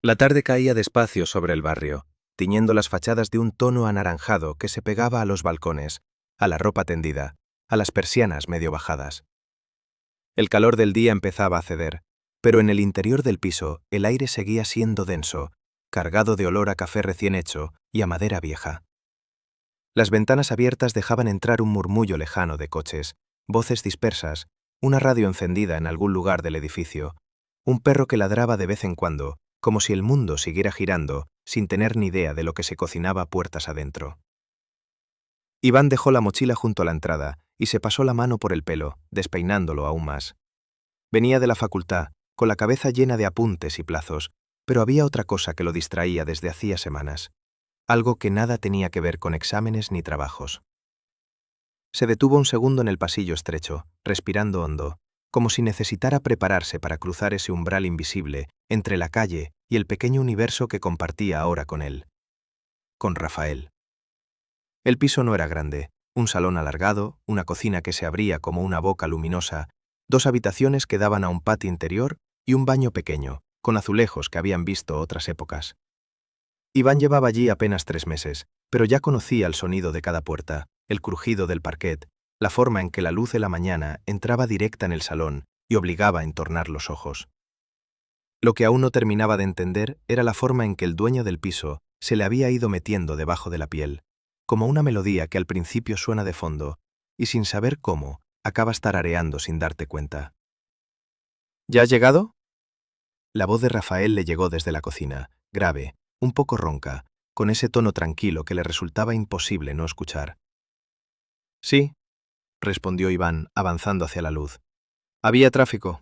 La tarde caía despacio sobre el barrio, tiñendo las fachadas de un tono anaranjado que se pegaba a los balcones, a la ropa tendida, a las persianas medio bajadas. El calor del día empezaba a ceder, pero en el interior del piso el aire seguía siendo denso, cargado de olor a café recién hecho y a madera vieja. Las ventanas abiertas dejaban entrar un murmullo lejano de coches, voces dispersas, una radio encendida en algún lugar del edificio, un perro que ladraba de vez en cuando, como si el mundo siguiera girando, sin tener ni idea de lo que se cocinaba puertas adentro. Iván dejó la mochila junto a la entrada y se pasó la mano por el pelo, despeinándolo aún más. Venía de la facultad, con la cabeza llena de apuntes y plazos, pero había otra cosa que lo distraía desde hacía semanas, algo que nada tenía que ver con exámenes ni trabajos. Se detuvo un segundo en el pasillo estrecho, respirando hondo, como si necesitara prepararse para cruzar ese umbral invisible entre la calle y el pequeño universo que compartía ahora con él. Con Rafael. El piso no era grande, un salón alargado, una cocina que se abría como una boca luminosa, dos habitaciones que daban a un patio interior y un baño pequeño, con azulejos que habían visto otras épocas. Iván llevaba allí apenas 3 meses, pero ya conocía el sonido de cada puerta, el crujido del parquet, la forma en que la luz de la mañana entraba directa en el salón y obligaba a entornar los ojos. Lo que aún no terminaba de entender era la forma en que el dueño del piso se le había ido metiendo debajo de la piel, como una melodía que al principio suena de fondo y sin saber cómo acabas tarareando sin darte cuenta. ¿Ya has llegado? La voz de Rafael le llegó desde la cocina, grave, un poco ronca, con ese tono tranquilo que le resultaba imposible no escuchar. Sí, respondió Iván, avanzando hacia la luz. Había tráfico.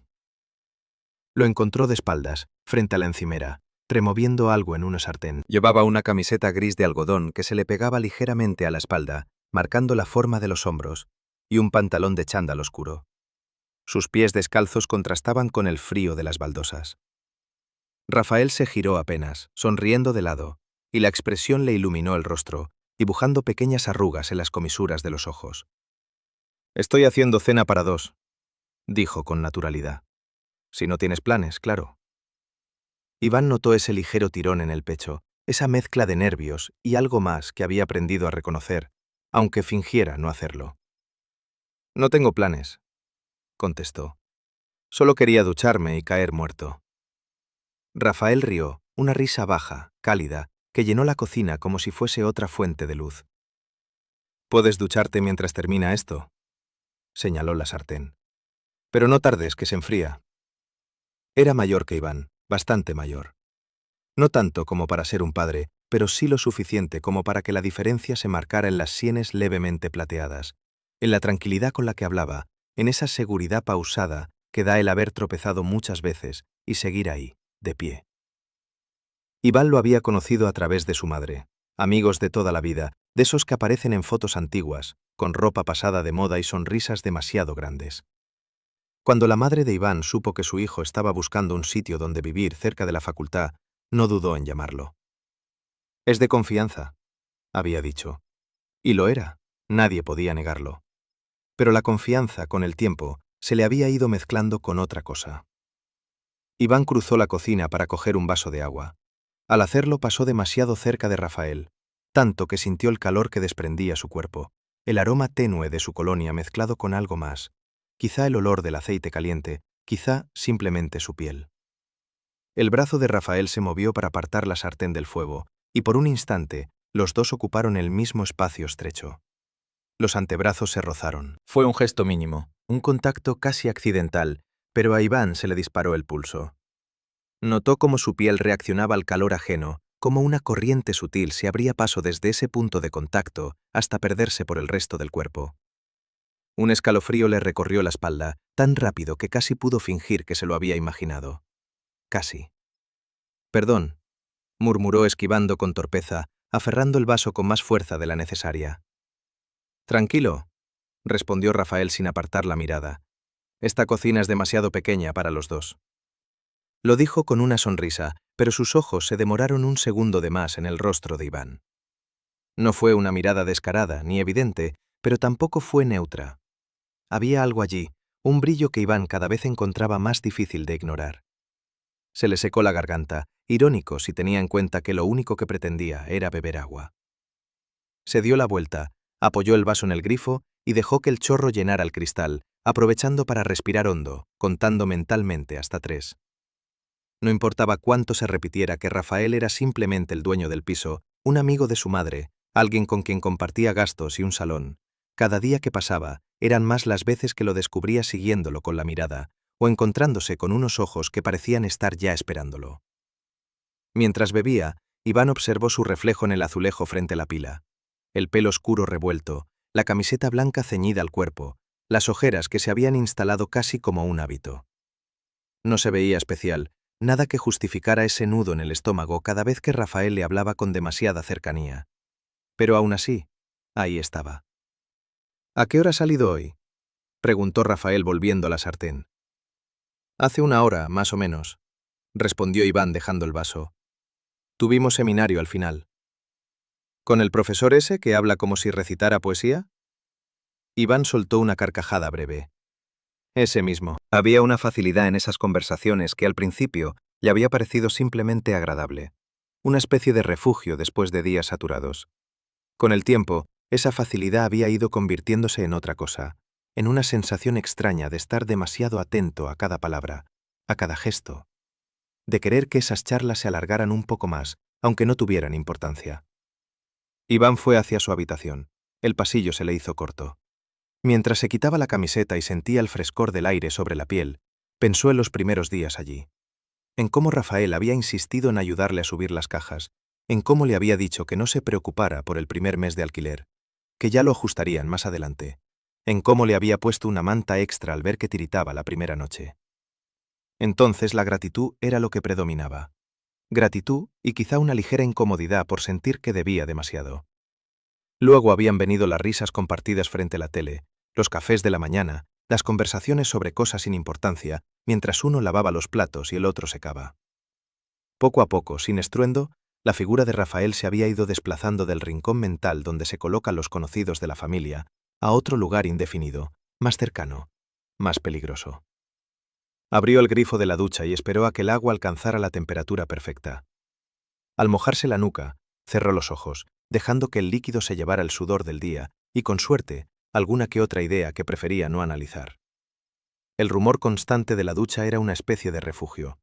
Lo encontró de espaldas, frente a la encimera, removiendo algo en una sartén. Llevaba una camiseta gris de algodón que se le pegaba ligeramente a la espalda, marcando la forma de los hombros, y un pantalón de chándal oscuro. Sus pies descalzos contrastaban con el frío de las baldosas. Rafael se giró apenas, sonriendo de lado, y la expresión le iluminó el rostro, dibujando pequeñas arrugas en las comisuras de los ojos. «Estoy haciendo cena para 2», dijo con naturalidad. «Si no tienes planes, claro». Iván notó ese ligero tirón en el pecho, esa mezcla de nervios y algo más que había aprendido a reconocer, aunque fingiera no hacerlo. «No tengo planes», contestó. «Solo quería ducharme y caer muerto». Rafael rió, una risa baja, cálida, que llenó la cocina como si fuese otra fuente de luz. «Puedes ducharte mientras termina esto», señaló la sartén. «Pero no tardes, que se enfría». Era mayor que Iván, bastante mayor. No tanto como para ser un padre, pero sí lo suficiente como para que la diferencia se marcara en las sienes levemente plateadas, en la tranquilidad con la que hablaba, en esa seguridad pausada que da el haber tropezado muchas veces y seguir ahí, de pie. Iván lo había conocido a través de su madre, amigos de toda la vida, de esos que aparecen en fotos antiguas, con ropa pasada de moda y sonrisas demasiado grandes. Cuando la madre de Iván supo que su hijo estaba buscando un sitio donde vivir cerca de la facultad, no dudó en llamarlo. «Es de confianza», había dicho. Y lo era, nadie podía negarlo. Pero la confianza, con el tiempo, se le había ido mezclando con otra cosa. Iván cruzó la cocina para coger un vaso de agua. Al hacerlo pasó demasiado cerca de Rafael, tanto que sintió el calor que desprendía su cuerpo, el aroma tenue de su colonia mezclado con algo más, quizá el olor del aceite caliente, quizá simplemente su piel. El brazo de Rafael se movió para apartar la sartén del fuego, y por un instante los dos ocuparon el mismo espacio estrecho. Los antebrazos se rozaron. Fue un gesto mínimo, un contacto casi accidental, pero a Iván se le disparó el pulso. Notó cómo su piel reaccionaba al calor ajeno, cómo una corriente sutil se abría paso desde ese punto de contacto hasta perderse por el resto del cuerpo. Un escalofrío le recorrió la espalda, tan rápido que casi pudo fingir que se lo había imaginado. Casi. «Perdón», murmuró esquivando con torpeza, aferrando el vaso con más fuerza de la necesaria. «Tranquilo», respondió Rafael sin apartar la mirada. «Esta cocina es demasiado pequeña para los dos». Lo dijo con una sonrisa, pero sus ojos se demoraron un segundo de más en el rostro de Iván. No fue una mirada descarada ni evidente, pero tampoco fue neutra. Había algo allí, un brillo que Iván cada vez encontraba más difícil de ignorar. Se le secó la garganta, irónico si tenía en cuenta que lo único que pretendía era beber agua. Se dio la vuelta, apoyó el vaso en el grifo y dejó que el chorro llenara el cristal, aprovechando para respirar hondo, contando mentalmente hasta 3. No importaba cuánto se repitiera que Rafael era simplemente el dueño del piso, un amigo de su madre, alguien con quien compartía gastos y un salón. Cada día que pasaba, eran más las veces que lo descubría siguiéndolo con la mirada, o encontrándose con unos ojos que parecían estar ya esperándolo. Mientras bebía, Iván observó su reflejo en el azulejo frente a la pila. El pelo oscuro revuelto, la camiseta blanca ceñida al cuerpo, las ojeras que se habían instalado casi como un hábito. No se veía especial, nada que justificara ese nudo en el estómago cada vez que Rafael le hablaba con demasiada cercanía. Pero aún así, ahí estaba. ¿A qué hora ha salido hoy?, preguntó Rafael volviendo a la sartén. Hace 1 hora, más o menos, respondió Iván dejando el vaso. Tuvimos seminario al final. ¿Con el profesor ese que habla como si recitara poesía? Iván soltó una carcajada breve. Ese mismo. Había una facilidad en esas conversaciones que al principio le había parecido simplemente agradable. Una especie de refugio después de días saturados. Con el tiempo, esa facilidad había ido convirtiéndose en otra cosa, en una sensación extraña de estar demasiado atento a cada palabra, a cada gesto, de querer que esas charlas se alargaran un poco más, aunque no tuvieran importancia. Iván fue hacia su habitación. El pasillo se le hizo corto. Mientras se quitaba la camiseta y sentía el frescor del aire sobre la piel, pensó en los primeros días allí. En cómo Rafael había insistido en ayudarle a subir las cajas, en cómo le había dicho que no se preocupara por el primer mes de alquiler, que ya lo ajustarían más adelante, en cómo le había puesto una manta extra al ver que tiritaba la primera noche. Entonces la gratitud era lo que predominaba. Gratitud y quizá una ligera incomodidad por sentir que debía demasiado. Luego habían venido las risas compartidas frente a la tele, los cafés de la mañana, las conversaciones sobre cosas sin importancia, mientras uno lavaba los platos y el otro secaba. Poco a poco, sin estruendo, la figura de Rafael se había ido desplazando del rincón mental donde se colocan los conocidos de la familia a otro lugar indefinido, más cercano, más peligroso. Abrió el grifo de la ducha y esperó a que el agua alcanzara la temperatura perfecta. Al mojarse la nuca, cerró los ojos, dejando que el líquido se llevara el sudor del día y, con suerte, alguna que otra idea que prefería no analizar. El rumor constante de la ducha era una especie de refugio.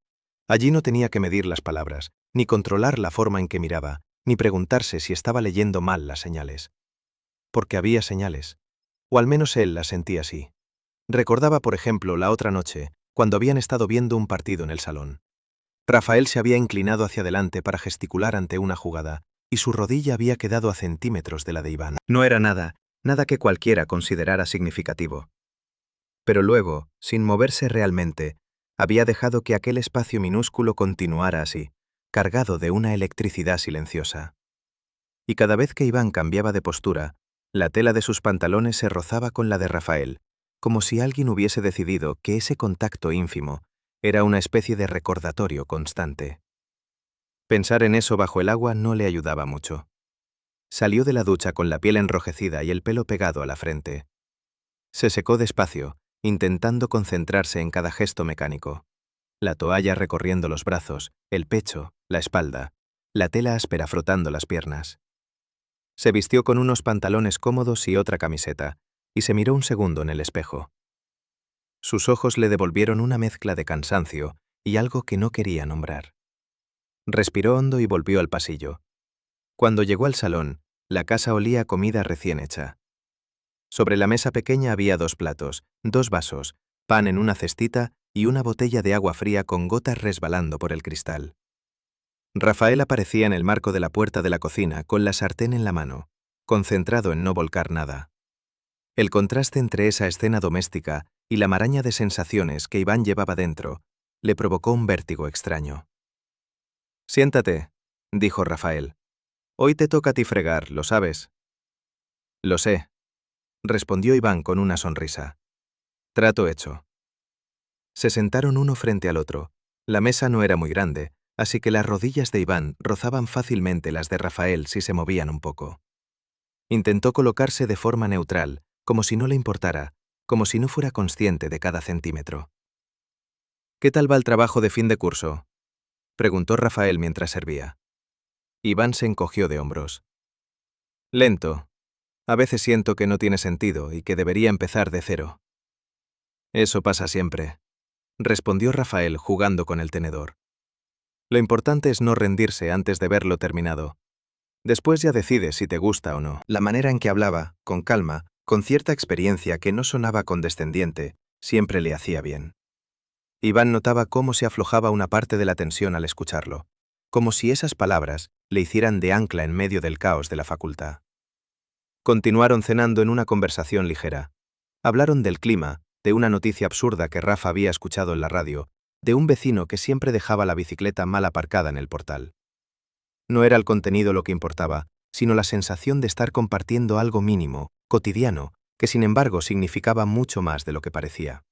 Allí no tenía que medir las palabras, ni controlar la forma en que miraba, ni preguntarse si estaba leyendo mal las señales. Porque había señales. O al menos él las sentía así. Recordaba, por ejemplo, la otra noche, cuando habían estado viendo un partido en el salón. Rafael se había inclinado hacia adelante para gesticular ante una jugada, y su rodilla había quedado a centímetros de la de Iván. No era nada que cualquiera considerara significativo. Pero luego, sin moverse realmente, había dejado que aquel espacio minúsculo continuara así, cargado de una electricidad silenciosa. Y cada vez que Iván cambiaba de postura, la tela de sus pantalones se rozaba con la de Rafael, como si alguien hubiese decidido que ese contacto ínfimo era una especie de recordatorio constante. Pensar en eso bajo el agua no le ayudaba mucho. Salió de la ducha con la piel enrojecida y el pelo pegado a la frente. Se secó despacio, intentando concentrarse en cada gesto mecánico. La toalla recorriendo los brazos, el pecho, la espalda, la tela áspera frotando las piernas. Se vistió con unos pantalones cómodos y otra camiseta, y se miró un segundo en el espejo. Sus ojos le devolvieron una mezcla de cansancio y algo que no quería nombrar. Respiró hondo y volvió al pasillo. Cuando llegó al salón, la casa olía a comida recién hecha. Sobre la mesa pequeña había 2 platos, 2 vasos, pan en una cestita y una botella de agua fría con gotas resbalando por el cristal. Rafael aparecía en el marco de la puerta de la cocina con la sartén en la mano, concentrado en no volcar nada. El contraste entre esa escena doméstica y la maraña de sensaciones que Iván llevaba dentro le provocó un vértigo extraño. «Siéntate», dijo Rafael. «Hoy te toca a ti fregar, ¿lo sabes?» «Lo sé», respondió Iván con una sonrisa. «Trato hecho». Se sentaron uno frente al otro. La mesa no era muy grande, así que las rodillas de Iván rozaban fácilmente las de Rafael si se movían un poco. Intentó colocarse de forma neutral, como si no le importara, como si no fuera consciente de cada centímetro. «¿Qué tal va el trabajo de fin de curso?», Preguntó Rafael mientras servía. Iván se encogió de hombros. Lento. A veces siento que no tiene sentido y que debería empezar de cero. Eso pasa siempre, respondió Rafael jugando con el tenedor. Lo importante es no rendirse antes de verlo terminado. Después ya decides si te gusta o no. La manera en que hablaba, con calma, con cierta experiencia que no sonaba condescendiente, siempre le hacía bien. Iván notaba cómo se aflojaba una parte de la tensión al escucharlo, como si esas palabras le hicieran de ancla en medio del caos de la facultad. Continuaron cenando en una conversación ligera. Hablaron del clima, de una noticia absurda que Rafa había escuchado en la radio, de un vecino que siempre dejaba la bicicleta mal aparcada en el portal. No era el contenido lo que importaba, sino la sensación de estar compartiendo algo mínimo, cotidiano, que sin embargo significaba mucho más de lo que parecía.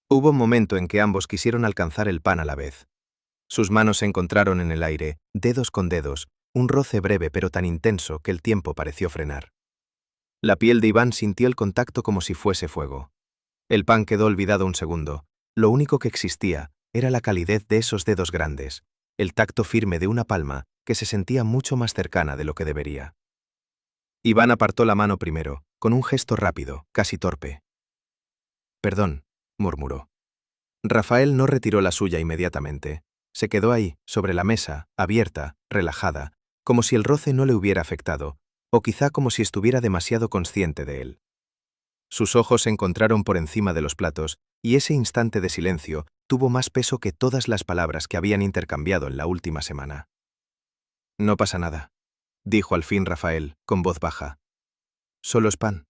Hubo un momento en que ambos quisieron alcanzar el pan a la vez. Sus manos se encontraron en el aire, dedos con dedos, un roce breve pero tan intenso que el tiempo pareció frenar. La piel de Iván sintió el contacto como si fuese fuego. El pan quedó olvidado un segundo. Lo único que existía era la calidez de esos dedos grandes, el tacto firme de una palma que se sentía mucho más cercana de lo que debería. Iván apartó la mano primero, con un gesto rápido, casi torpe. «Perdón», murmuró. Rafael no retiró la suya inmediatamente. Se quedó ahí, sobre la mesa, abierta, relajada, como si el roce no le hubiera afectado, o quizá como si estuviera demasiado consciente de él. Sus ojos se encontraron por encima de los platos, y ese instante de silencio tuvo más peso que todas las palabras que habían intercambiado en la última semana. «No pasa nada», dijo al fin Rafael, con voz baja. «Solo es pan».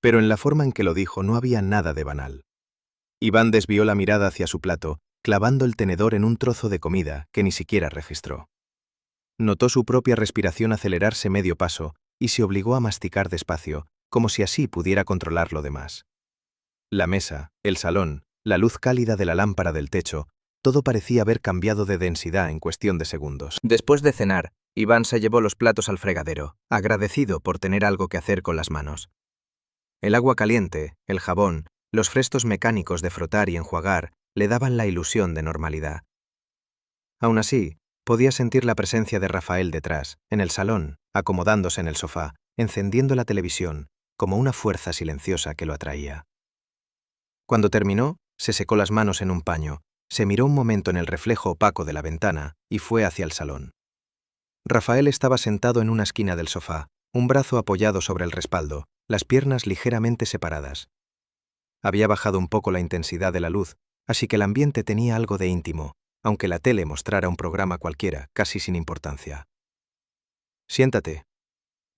Pero en la forma en que lo dijo no había nada de banal. Iván desvió la mirada hacia su plato, clavando el tenedor en un trozo de comida que ni siquiera registró. Notó su propia respiración acelerarse medio paso y se obligó a masticar despacio, como si así pudiera controlar lo demás. La mesa, el salón, la luz cálida de la lámpara del techo, todo parecía haber cambiado de densidad en cuestión de segundos. Después de cenar, Iván se llevó los platos al fregadero, agradecido por tener algo que hacer con las manos. El agua caliente, el jabón, los frestos mecánicos de frotar y enjuagar le daban la ilusión de normalidad. Aún así, podía sentir la presencia de Rafael detrás, en el salón, acomodándose en el sofá, encendiendo la televisión, como una fuerza silenciosa que lo atraía. Cuando terminó, se secó las manos en un paño, se miró un momento en el reflejo opaco de la ventana y fue hacia el salón. Rafael estaba sentado en una esquina del sofá, un brazo apoyado sobre el respaldo, las piernas ligeramente separadas. Había bajado un poco la intensidad de la luz, así que el ambiente tenía algo de íntimo, aunque la tele mostrara un programa cualquiera, casi sin importancia. «Siéntate»,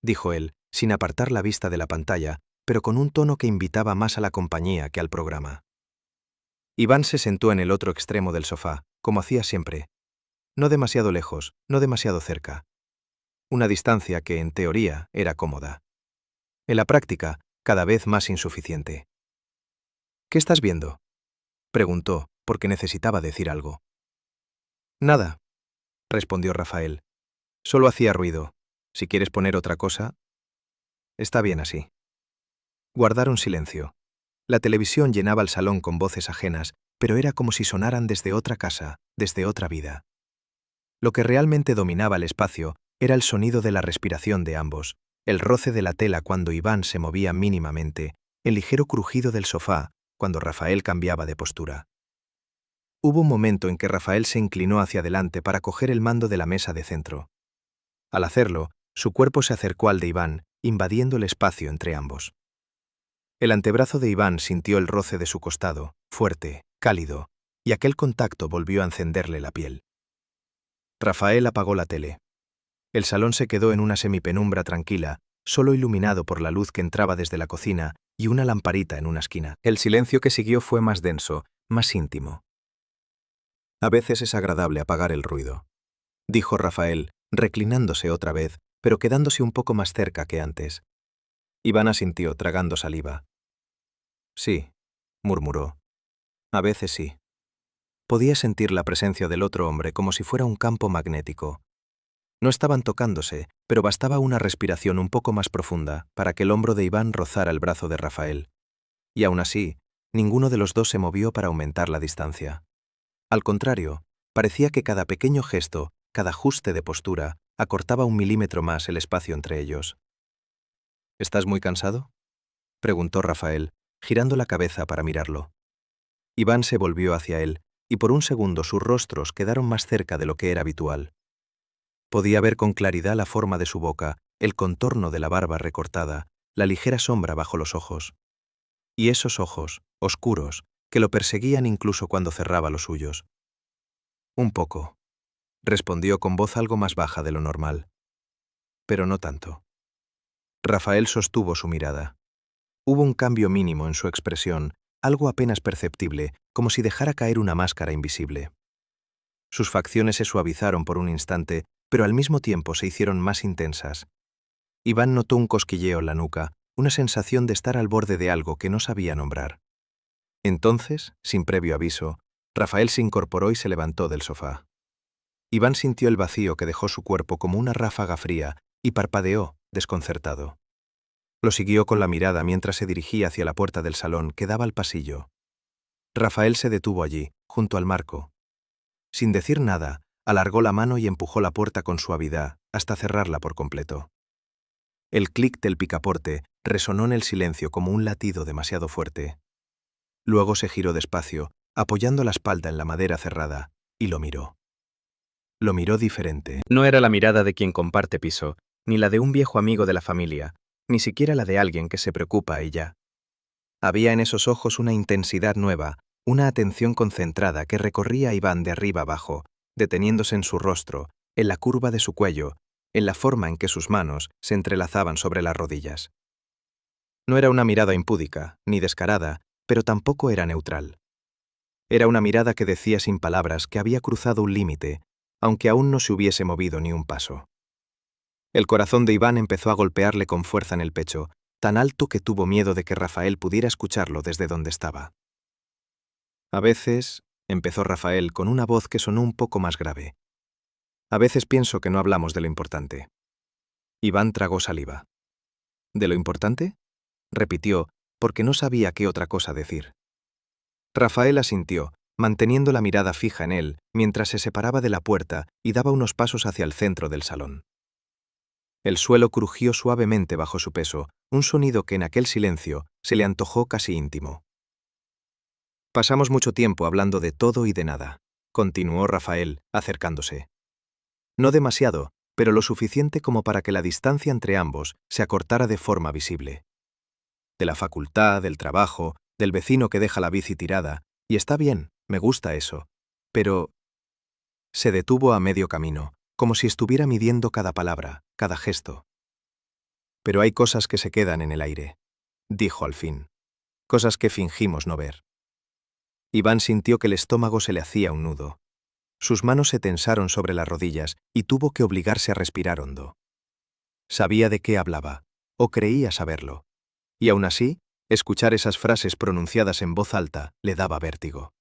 dijo él, sin apartar la vista de la pantalla, pero con un tono que invitaba más a la compañía que al programa. Iván se sentó en el otro extremo del sofá, como hacía siempre. No demasiado lejos, no demasiado cerca. Una distancia que, en teoría, era cómoda. En la práctica, cada vez más insuficiente. «¿Qué estás viendo?», preguntó, porque necesitaba decir algo. «Nada», respondió Rafael. «Solo hacía ruido. Si quieres poner otra cosa...». «Está bien así». Guardaron silencio. La televisión llenaba el salón con voces ajenas, pero era como si sonaran desde otra casa, desde otra vida. Lo que realmente dominaba el espacio era el sonido de la respiración de ambos, el roce de la tela cuando Iván se movía mínimamente, el ligero crujido del sofá cuando Rafael cambiaba de postura. Hubo un momento en que Rafael se inclinó hacia adelante para coger el mando de la mesa de centro. Al hacerlo, su cuerpo se acercó al de Iván, invadiendo el espacio entre ambos. El antebrazo de Iván sintió el roce de su costado, fuerte, cálido, y aquel contacto volvió a encenderle la piel. Rafael apagó la tele. El salón se quedó en una semipenumbra tranquila, solo iluminado por la luz que entraba desde la cocina y una lamparita en una esquina. El silencio que siguió fue más denso, más íntimo. «A veces es agradable apagar el ruido», dijo Rafael, reclinándose otra vez, pero quedándose un poco más cerca que antes. Iván asintió, tragando saliva. «Sí», murmuró. «A veces sí». Podía sentir la presencia del otro hombre como si fuera un campo magnético. No estaban tocándose, pero bastaba una respiración un poco más profunda para que el hombro de Iván rozara el brazo de Rafael. Y aún así, ninguno de los dos se movió para aumentar la distancia. Al contrario, Parecía que cada pequeño gesto, cada ajuste de postura, acortaba 1 milímetro más el espacio entre ellos. ¿Estás muy cansado?, preguntó Rafael, girando la cabeza para mirarlo. Iván se volvió hacia él, y por un segundo sus rostros quedaron más cerca de lo que era habitual. Podía ver con claridad la forma de su boca, el contorno de la barba recortada, la ligera sombra bajo los ojos. Y esos ojos, oscuros, que lo perseguían incluso cuando cerraba los suyos. Un poco, respondió con voz algo más baja de lo normal. Pero no tanto. Rafael sostuvo su mirada. Hubo un cambio mínimo en su expresión, algo apenas perceptible, como si dejara caer una máscara invisible. Sus facciones se suavizaron por un instante, pero al mismo tiempo se hicieron más intensas. Iván notó un cosquilleo en la nuca, una sensación de estar al borde de algo que no sabía nombrar. Entonces, sin previo aviso, Rafael se incorporó y se levantó del sofá. Iván sintió el vacío que dejó su cuerpo como una ráfaga fría y parpadeó, desconcertado. Lo siguió con la mirada mientras se dirigía hacia la puerta del salón que daba al pasillo. Rafael se detuvo allí, junto al marco. Sin decir nada, alargó la mano y empujó la puerta con suavidad, hasta cerrarla por completo. El clic del picaporte resonó en el silencio como un latido demasiado fuerte. Luego se giró despacio, apoyando la espalda en la madera cerrada, y lo miró. Lo miró diferente. No era la mirada de quien comparte piso, ni la de un viejo amigo de la familia, ni siquiera la de alguien que se preocupa y ya. Había en esos ojos una intensidad nueva, una atención concentrada que recorría a Iván de arriba abajo, deteniéndose en su rostro, en la curva de su cuello, en la forma en que sus manos se entrelazaban sobre las rodillas. No era una mirada impúdica, ni descarada, pero tampoco era neutral. Era una mirada que decía sin palabras que había cruzado un límite, aunque aún no se hubiese movido ni un paso. El corazón de Iván empezó a golpearle con fuerza en el pecho, tan alto que tuvo miedo de que Rafael pudiera escucharlo desde donde estaba. A veces, empezó Rafael con una voz que sonó un poco más grave. A veces pienso que no hablamos de lo importante. Iván tragó saliva. ¿De lo importante?, repitió, porque no sabía qué otra cosa decir. Rafael asintió, manteniendo la mirada fija en él, mientras se separaba de la puerta y daba unos pasos hacia el centro del salón. El suelo crujió suavemente bajo su peso, un sonido que en aquel silencio se le antojó casi íntimo. Pasamos mucho tiempo hablando de todo y de nada, continuó Rafael, acercándose. No demasiado, pero lo suficiente como para que la distancia entre ambos se acortara de forma visible. De la facultad, del trabajo, del vecino que deja la bici tirada, y está bien, me gusta eso. Pero... Se detuvo a medio camino, como si estuviera midiendo cada palabra, cada gesto. Pero hay cosas que se quedan en el aire, dijo al fin. Cosas que fingimos no ver. Iván sintió que el estómago se le hacía un nudo. Sus manos se tensaron sobre las rodillas y tuvo que obligarse a respirar hondo. Sabía de qué hablaba, o creía saberlo, y aún así, escuchar esas frases pronunciadas en voz alta le daba vértigo.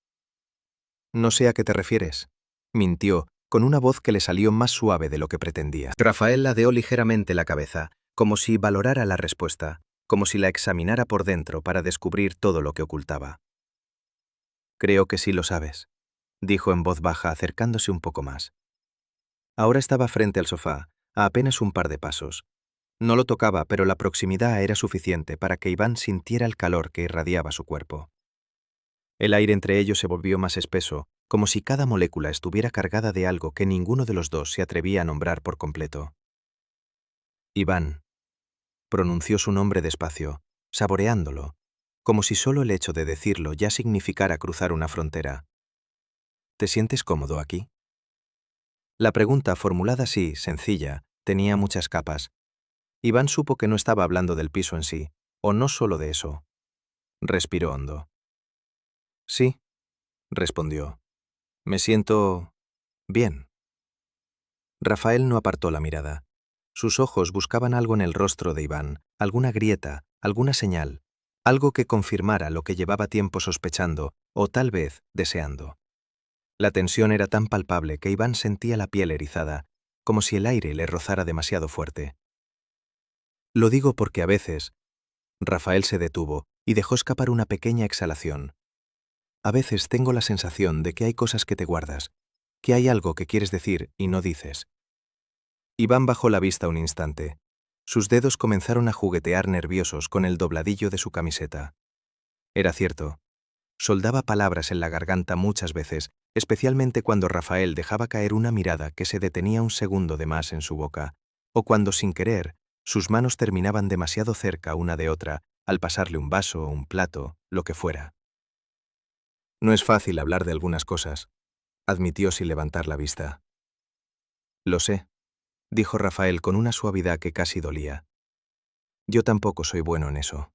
No sé a qué te refieres, mintió, con una voz que le salió más suave de lo que pretendía. Rafael ladeó ligeramente la cabeza, como si valorara la respuesta, como si la examinara por dentro para descubrir todo lo que ocultaba. Creo que sí lo sabes, dijo en voz baja acercándose un poco más. Ahora estaba frente al sofá, a apenas un par de pasos. No lo tocaba, pero la proximidad era suficiente para que Iván sintiera el calor que irradiaba su cuerpo. El aire entre ellos se volvió más espeso, como si cada molécula estuviera cargada de algo que ninguno de los dos se atrevía a nombrar por completo. Iván, pronunció su nombre despacio, saboreándolo, como si solo el hecho de decirlo ya significara cruzar una frontera. ¿Te sientes cómodo aquí? La pregunta, formulada así, sencilla, tenía muchas capas. Iván supo que no estaba hablando del piso en sí, o no solo de eso. Respiró hondo. Sí, respondió. Me siento... bien. Rafael no apartó la mirada. Sus ojos buscaban algo en el rostro de Iván, alguna grieta, alguna señal, algo que confirmara lo que llevaba tiempo sospechando o tal vez deseando. La tensión era tan palpable que Iván sentía la piel erizada, como si el aire le rozara demasiado fuerte. Lo digo porque a veces... Rafael se detuvo y dejó escapar una pequeña exhalación. A veces tengo la sensación de que hay cosas que te guardas, que hay algo que quieres decir y no dices. Iván bajó la vista un instante. Sus dedos comenzaron a juguetear nerviosos con el dobladillo de su camiseta. Era cierto. Soldaba palabras en la garganta muchas veces, especialmente cuando Rafael dejaba caer una mirada que se detenía un segundo de más en su boca, o cuando, sin querer, sus manos terminaban demasiado cerca una de otra, al pasarle un vaso o un plato, lo que fuera. No es fácil hablar de algunas cosas, admitió sin levantar la vista. Lo sé, dijo Rafael con una suavidad que casi dolía. Yo tampoco soy bueno en eso.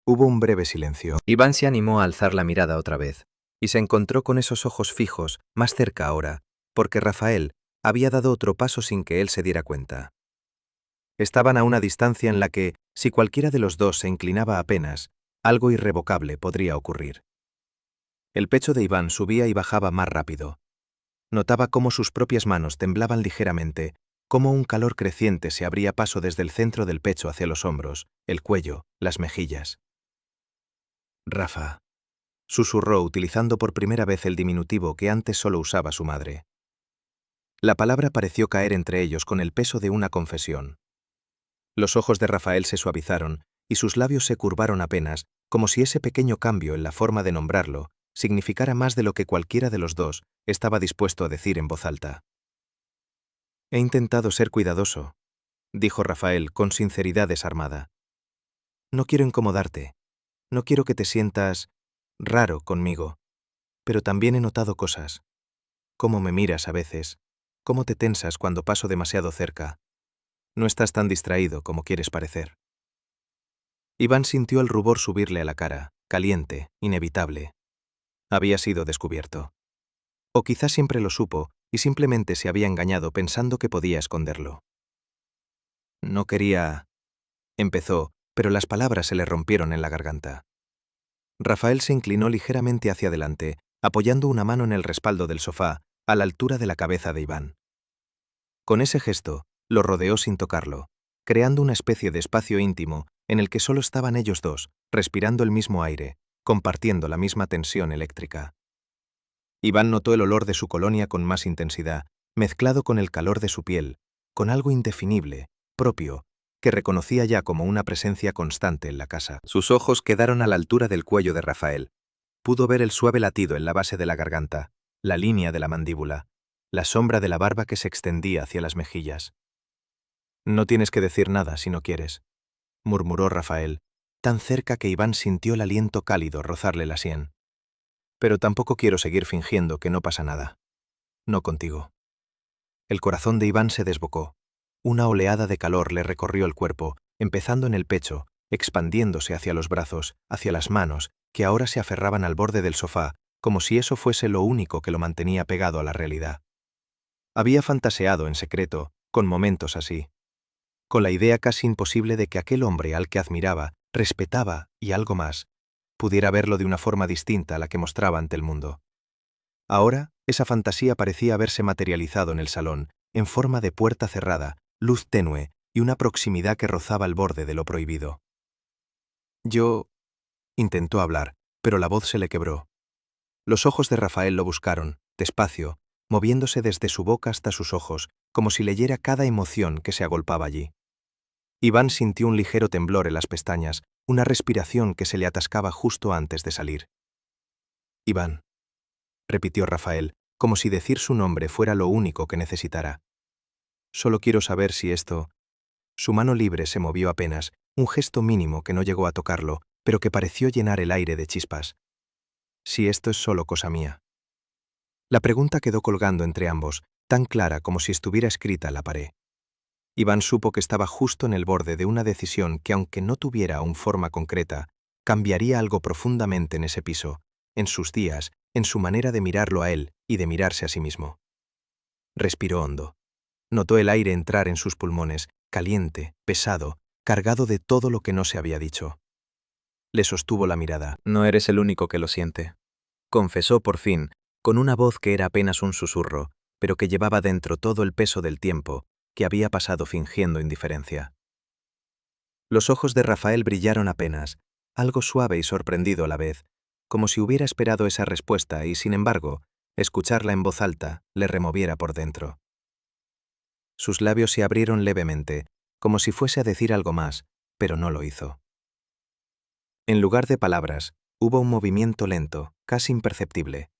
Hubo un breve silencio. Iván se animó a alzar la mirada otra vez, y se encontró con esos ojos fijos, más cerca ahora, porque Rafael había dado otro paso sin que él se diera cuenta. Estaban a una distancia en la que, si cualquiera de los dos se inclinaba apenas, algo irrevocable podría ocurrir. El pecho de Iván subía y bajaba más rápido. Notaba cómo sus propias manos temblaban ligeramente, cómo un calor creciente se abría paso desde el centro del pecho hacia los hombros, el cuello, las mejillas. Rafa, susurró utilizando por primera vez el diminutivo que antes solo usaba su madre. La palabra pareció caer entre ellos con el peso de una confesión. Los ojos de Rafael se suavizaron y sus labios se curvaron apenas, como si ese pequeño cambio en la forma de nombrarlo significara más de lo que cualquiera de los dos estaba dispuesto a decir en voz alta. He intentado ser cuidadoso, dijo Rafael con sinceridad desarmada. No quiero incomodarte, no quiero que te sientas raro conmigo, pero también he notado cosas. Cómo me miras a veces, cómo te tensas cuando paso demasiado cerca. No estás tan distraído como quieres parecer. Iván sintió el rubor subirle a la cara, caliente, inevitable. Había sido descubierto. O quizás siempre lo supo y simplemente se había engañado pensando que podía esconderlo. No quería... empezó, pero las palabras se le rompieron en la garganta. Rafael se inclinó ligeramente hacia adelante, apoyando una mano en el respaldo del sofá, a la altura de la cabeza de Iván. Con ese gesto, lo rodeó sin tocarlo, creando una especie de espacio íntimo en el que solo estaban ellos dos, respirando el mismo aire, compartiendo la misma tensión eléctrica. Iván notó el olor de su colonia con más intensidad, mezclado con el calor de su piel, con algo indefinible, propio, que reconocía ya como una presencia constante en la casa. Sus ojos quedaron a la altura del cuello de Rafael. Pudo ver el suave latido en la base de la garganta, la línea de la mandíbula, la sombra de la barba que se extendía hacia las mejillas. No tienes que decir nada si no quieres, murmuró Rafael, tan cerca que Iván sintió el aliento cálido rozarle la sien. Pero tampoco quiero seguir fingiendo que no pasa nada. No contigo. El corazón de Iván se desbocó. Una oleada de calor le recorrió el cuerpo, empezando en el pecho, expandiéndose hacia los brazos, hacia las manos, que ahora se aferraban al borde del sofá, como si eso fuese lo único que lo mantenía pegado a la realidad. Había fantaseado en secreto, con momentos así, con la idea casi imposible de que aquel hombre al que admiraba, respetaba y algo más, pudiera verlo de una forma distinta a la que mostraba ante el mundo. Ahora, esa fantasía parecía haberse materializado en el salón, en forma de puerta cerrada, luz tenue y una proximidad que rozaba el borde de lo prohibido. Yo... intentó hablar, pero la voz se le quebró. Los ojos de Rafael lo buscaron, despacio, moviéndose desde su boca hasta sus ojos, como si leyera cada emoción que se agolpaba allí. Iván sintió un ligero temblor en las pestañas, una respiración que se le atascaba justo antes de salir. Iván, repitió Rafael, como si decir su nombre fuera lo único que necesitara. Solo quiero saber si esto... Su mano libre se movió apenas, un gesto mínimo que no llegó a tocarlo, pero que pareció llenar el aire de chispas. Si esto es solo cosa mía. La pregunta quedó colgando entre ambos, tan clara como si estuviera escrita en la pared. Iván supo que estaba justo en el borde de una decisión que, aunque no tuviera aún forma concreta, cambiaría algo profundamente en ese piso, en sus días, en su manera de mirarlo a él y de mirarse a sí mismo. Respiró hondo. Notó el aire entrar en sus pulmones, caliente, pesado, cargado de todo lo que no se había dicho. Le sostuvo la mirada. No eres el único que lo siente, confesó por fin, con una voz que era apenas un susurro, pero que llevaba dentro todo el peso del tiempo que había pasado fingiendo indiferencia. Los ojos de Rafael brillaron apenas, algo suave y sorprendido a la vez, como si hubiera esperado esa respuesta y, sin embargo, escucharla en voz alta le removiera por dentro. Sus labios se abrieron levemente, como si fuese a decir algo más, pero no lo hizo. En lugar de palabras, hubo un movimiento lento, casi imperceptible.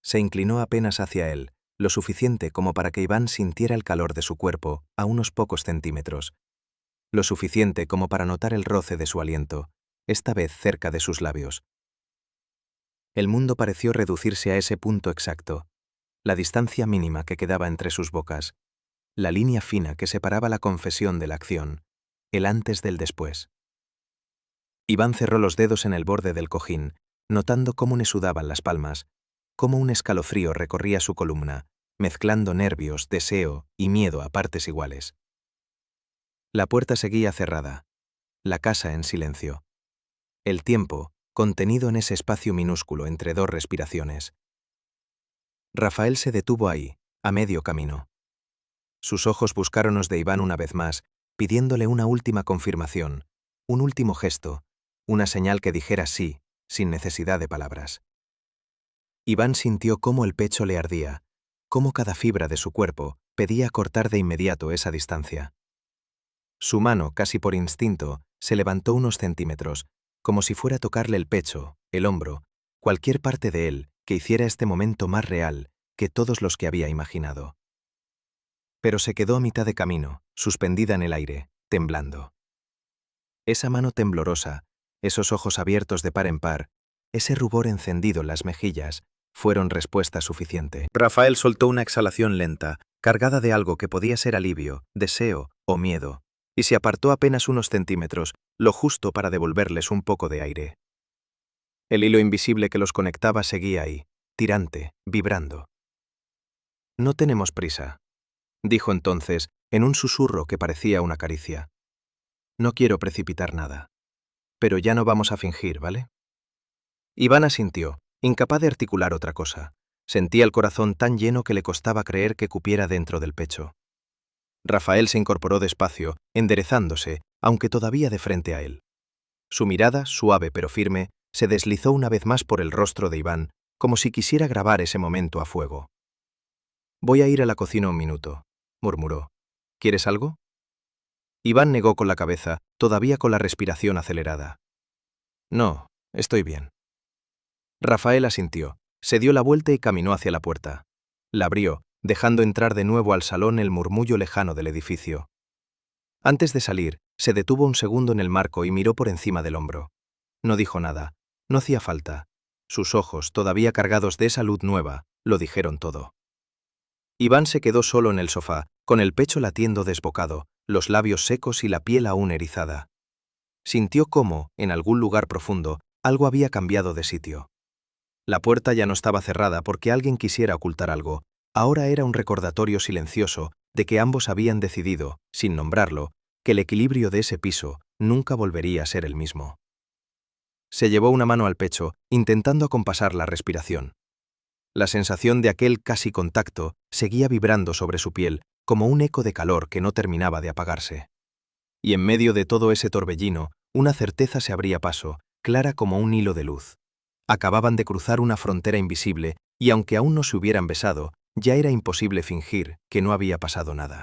Se inclinó apenas hacia él, lo suficiente como para que Iván sintiera el calor de su cuerpo a unos pocos centímetros, lo suficiente como para notar el roce de su aliento, esta vez cerca de sus labios. El mundo pareció reducirse a ese punto exacto, la distancia mínima que quedaba entre sus bocas, la línea fina que separaba la confesión de la acción, el antes del después. Iván cerró los dedos en el borde del cojín, notando cómo le sudaban las palmas, cómo un escalofrío recorría su columna, mezclando nervios, deseo y miedo a partes iguales. La puerta seguía cerrada, la casa en silencio. El tiempo, contenido en ese espacio minúsculo entre dos respiraciones. Rafael se detuvo ahí, a medio camino. Sus ojos buscaron los de Iván una vez más, pidiéndole una última confirmación, un último gesto, una señal que dijera sí, sin necesidad de palabras. Iván sintió cómo el pecho le ardía, cómo cada fibra de su cuerpo pedía cortar de inmediato esa distancia. Su mano, casi por instinto, se levantó unos centímetros, como si fuera a tocarle el pecho, el hombro, cualquier parte de él que hiciera este momento más real que todos los que había imaginado. Pero se quedó a mitad de camino, suspendida en el aire, temblando. Esa mano temblorosa, esos ojos abiertos de par en par, ese rubor encendido en las mejillas, fueron respuesta suficiente. Rafael soltó una exhalación lenta, cargada de algo que podía ser alivio, deseo o miedo, y se apartó apenas unos centímetros, lo justo para devolverles un poco de aire. El hilo invisible que los conectaba seguía ahí, tirante, vibrando. «No tenemos prisa», dijo entonces, en un susurro que parecía una caricia. «No quiero precipitar nada. Pero ya no vamos a fingir, ¿vale?» Iván asintió, incapaz de articular otra cosa. Sentía el corazón tan lleno que le costaba creer que cupiera dentro del pecho. Rafael se incorporó despacio, enderezándose, aunque todavía de frente a él. Su mirada, suave pero firme, se deslizó una vez más por el rostro de Iván, como si quisiera grabar ese momento a fuego. «Voy a ir a la cocina un minuto», murmuró. «¿Quieres algo?» Iván negó con la cabeza, todavía con la respiración acelerada. «No, estoy bien». Rafael asintió, se dio la vuelta y caminó hacia la puerta. La abrió, dejando entrar de nuevo al salón el murmullo lejano del edificio. Antes de salir, se detuvo un segundo en el marco y miró por encima del hombro. No dijo nada, no hacía falta. Sus ojos, todavía cargados de esa luz nueva, lo dijeron todo. Iván se quedó solo en el sofá, con el pecho latiendo desbocado, los labios secos y la piel aún erizada. Sintió cómo, en algún lugar profundo, algo había cambiado de sitio. La puerta ya no estaba cerrada porque alguien quisiera ocultar algo. Ahora era un recordatorio silencioso de que ambos habían decidido, sin nombrarlo, que el equilibrio de ese piso nunca volvería a ser el mismo. Se llevó una mano al pecho, intentando acompasar la respiración. La sensación de aquel casi contacto seguía vibrando sobre su piel, como un eco de calor que no terminaba de apagarse. Y en medio de todo ese torbellino, una certeza se abría paso, clara como un hilo de luz. Acababan de cruzar una frontera invisible y aunque aún no se hubieran besado, ya era imposible fingir que no había pasado nada.